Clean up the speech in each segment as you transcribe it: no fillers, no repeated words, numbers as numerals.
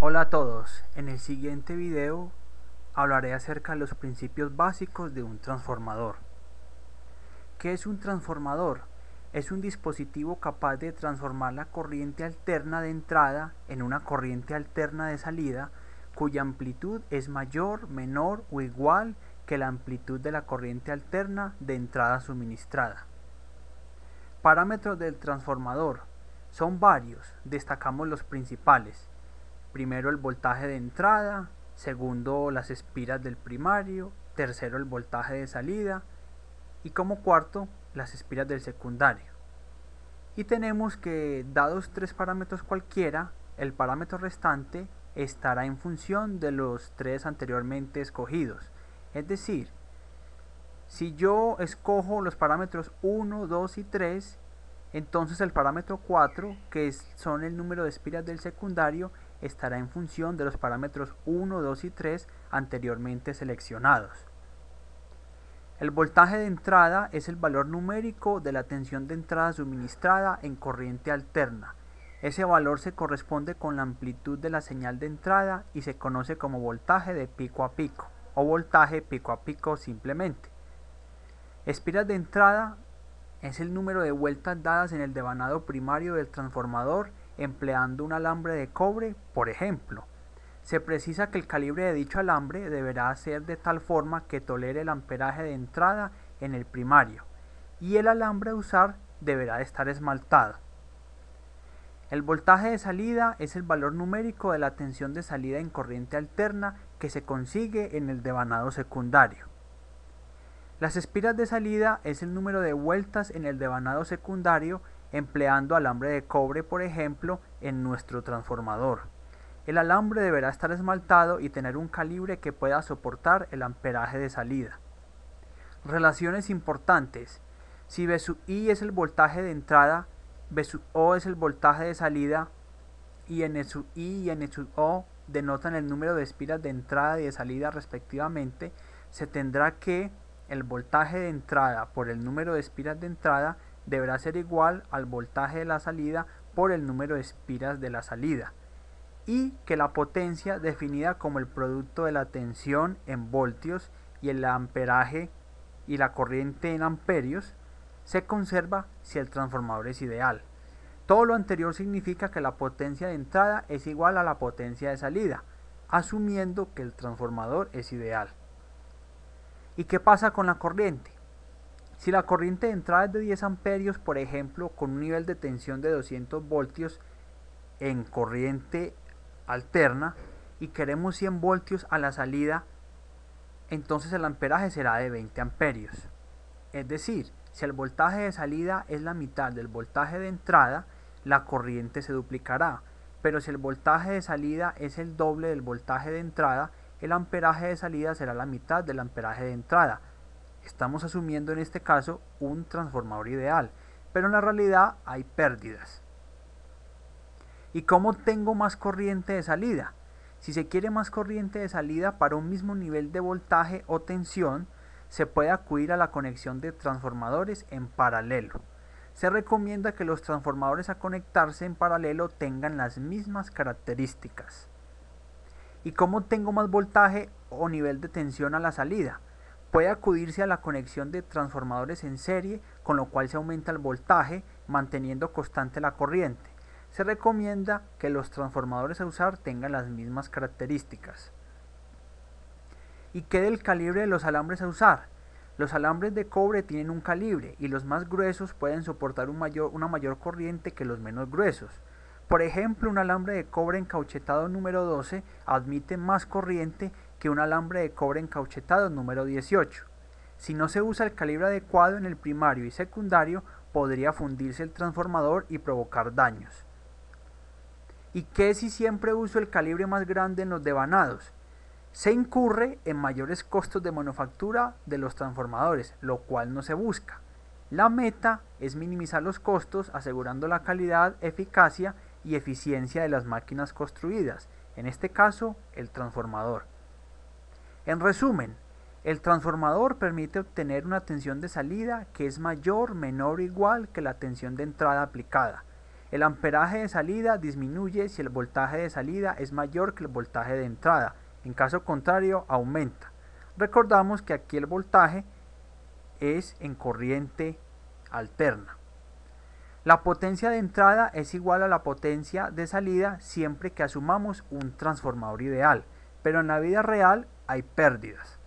Hola a todos, en el siguiente video hablaré acerca de los principios básicos de un transformador. ¿Qué es un transformador? Es un dispositivo capaz de transformar la corriente alterna de entrada en una corriente alterna de salida cuya amplitud es mayor, menor o igual que la amplitud de la corriente alterna de entrada suministrada. Parámetros del transformador son varios, destacamos los principales. Primero el voltaje de entrada, segundo las espiras del primario, tercero el voltaje de salida y como cuarto las espiras del secundario. Y tenemos que, dados tres parámetros cualquiera, el parámetro restante estará en función de los tres anteriormente escogidos. Es decir, si yo escojo los parámetros 1, 2 y 3, entonces el parámetro 4, que son el número de espiras del secundario, estará en función de los parámetros 1, 2 y 3 anteriormente seleccionados. El voltaje de entrada es el valor numérico de la tensión de entrada suministrada en corriente alterna. Ese valor se corresponde con la amplitud de la señal de entrada y se conoce como voltaje de pico a pico o voltaje pico a pico simplemente. Espiras de entrada es el número de vueltas dadas en el devanado primario del transformador empleando un alambre de cobre, por ejemplo. Se precisa que el calibre de dicho alambre deberá ser de tal forma que tolere el amperaje de entrada en el primario, y el alambre a usar deberá estar esmaltado. El voltaje de salida es el valor numérico de la tensión de salida en corriente alterna que se consigue en el devanado secundario. Las espiras de salida es el número de vueltas en el devanado secundario empleando alambre de cobre, por ejemplo, en nuestro transformador. El alambre deberá estar esmaltado y tener un calibre que pueda soportar el amperaje de salida. Relaciones importantes. Si V sub I es el voltaje de entrada, V sub O es el voltaje de salida y N sub I y N sub O denotan el número de espiras de entrada y de salida respectivamente, se tendrá que el voltaje de entrada por el número de espiras de entrada deberá ser igual al voltaje de la salida por el número de espiras de la salida, y que la potencia definida como el producto de la tensión en voltios y el amperaje y la corriente en amperios se conserva si el transformador es ideal. Todo lo anterior significa que la potencia de entrada es igual a la potencia de salida, asumiendo que el transformador es ideal. ¿Y qué pasa con la corriente? Si la corriente de entrada es de 10 amperios, por ejemplo, con un nivel de tensión de 200 voltios en corriente alterna y queremos 100 voltios a la salida, entonces el amperaje será de 20 amperios. Es decir, si el voltaje de salida es la mitad del voltaje de entrada, la corriente se duplicará, pero si el voltaje de salida es el doble del voltaje de entrada, el amperaje de salida será la mitad del amperaje de entrada. Estamos asumiendo en este caso un transformador ideal, pero en la realidad hay pérdidas. ¿Y cómo tengo más corriente de salida? Si se quiere más corriente de salida para un mismo nivel de voltaje o tensión, se puede acudir a la conexión de transformadores en paralelo. Se recomienda que los transformadores a conectarse en paralelo tengan las mismas características. ¿Y cómo tengo más voltaje o nivel de tensión a la salida? Puede acudirse a la conexión de transformadores en serie, con lo cual se aumenta el voltaje, manteniendo constante la corriente. Se recomienda que los transformadores a usar tengan las mismas características. ¿Y qué del calibre de los alambres a usar? Los alambres de cobre tienen un calibre y los más gruesos pueden soportar una mayor corriente que los menos gruesos. Por ejemplo, un alambre de cobre encauchetado número 12 admite más corriente que un alambre de cobre encauchetado número 18. Si no se usa el calibre adecuado en el primario y secundario, podría fundirse el transformador y provocar daños. ¿Y qué si siempre uso el calibre más grande en los devanados? Se incurre en mayores costos de manufactura de los transformadores, lo cual no se busca. La meta es minimizar los costos asegurando la calidad, eficacia y eficiencia de las máquinas construidas, en este caso el transformador. En resumen, el transformador permite obtener una tensión de salida que es mayor, menor o igual que la tensión de entrada aplicada. El amperaje de salida disminuye si el voltaje de salida es mayor que el voltaje de entrada, en caso contrario aumenta. Recordamos que aquí el voltaje es en corriente alterna. La potencia de entrada es igual a la potencia de salida siempre que asumamos un transformador ideal, pero en la vida real hay pérdidas.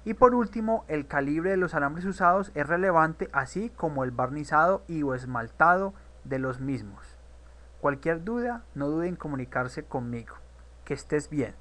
Y por último, el calibre de los alambres usados es relevante, así como el barnizado y o esmaltado de los mismos. Cualquier duda, no dude en comunicarse conmigo. Que estés bien.